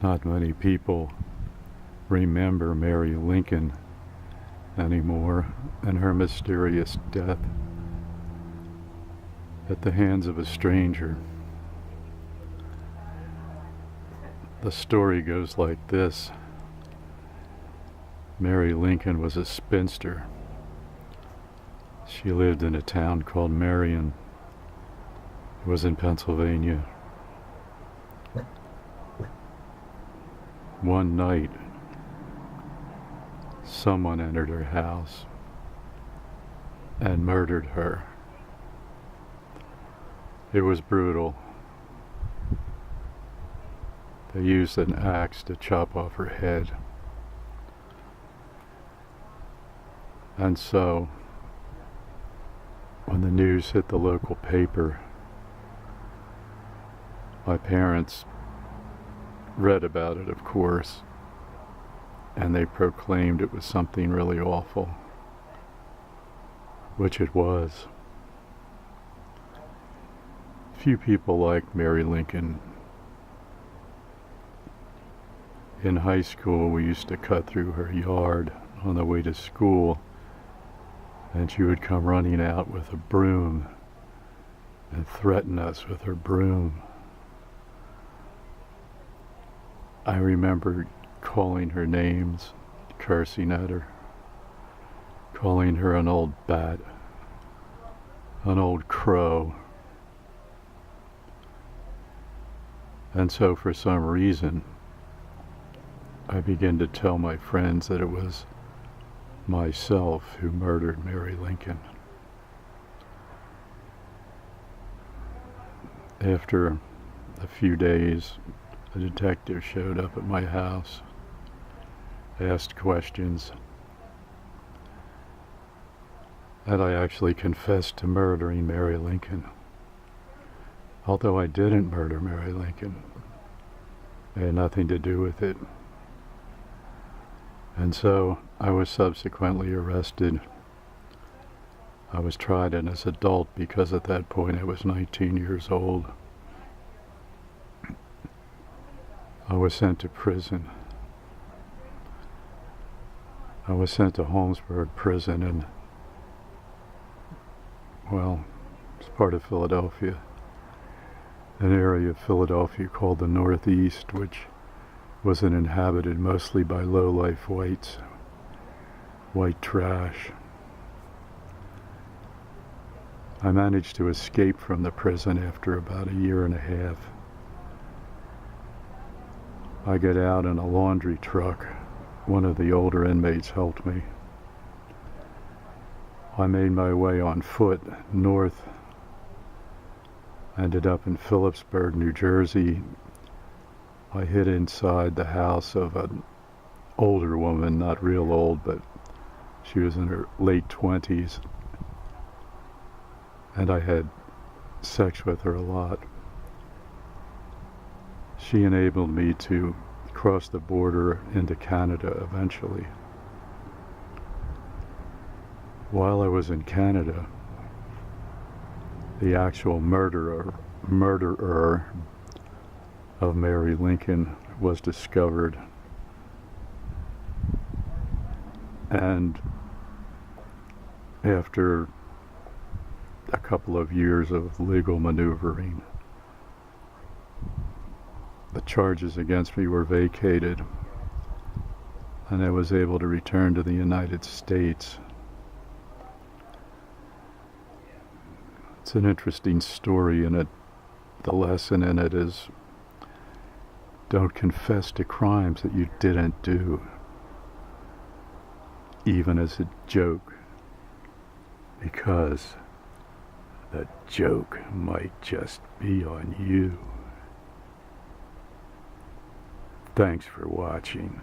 Not many people remember Mary Lincoln anymore and her mysterious death at the hands of a stranger. The story goes like this. Mary Lincoln was a spinster. She lived in a town called Marion. It was in Pennsylvania. One night, someone entered her house and murdered her. It was brutal. They used an axe to chop off her head. And so, when the news hit the local paper, my parents read about it, of course, and they proclaimed it was something really awful, which it was. Few people liked Mary Lincoln. In high school, we used to cut through her yard on the way to school, and she would come running out with a broom and threaten us with her broom. I remember calling her names, cursing at her, calling her an old bat, an old crow. And so for some reason, I began to tell my friends that it was myself who murdered Mary Lincoln. After a few days, a detective showed up at my house, asked questions, and I actually confessed to murdering Mary Lincoln. Although I didn't murder Mary Lincoln, I had nothing to do with it. And so I was subsequently arrested. I was tried as an adult because at that point I was 19 years old. I was sent to prison. I was sent to Holmesburg Prison in, it's part of Philadelphia, an area of Philadelphia called the Northeast, which was inhabited mostly by low-life whites, white trash. I managed to escape from the prison after about a year and a half. I got out in a laundry truck. One of the older inmates helped me. I made my way on foot north. Ended up in Phillipsburg, New Jersey. I hid inside the house of an older woman, not real old, but she was in her late 20s. And I had sex with her a lot. She enabled me to cross the border into Canada eventually. While I was in Canada, the actual murderer of Mary Lincoln was discovered. And after a couple of years of legal maneuvering, the charges against me were vacated, and I was able to return to the United States. It's an interesting story, and the lesson in it is don't confess to crimes that you didn't do, even as a joke, because the joke might just be on you. Thanks for watching.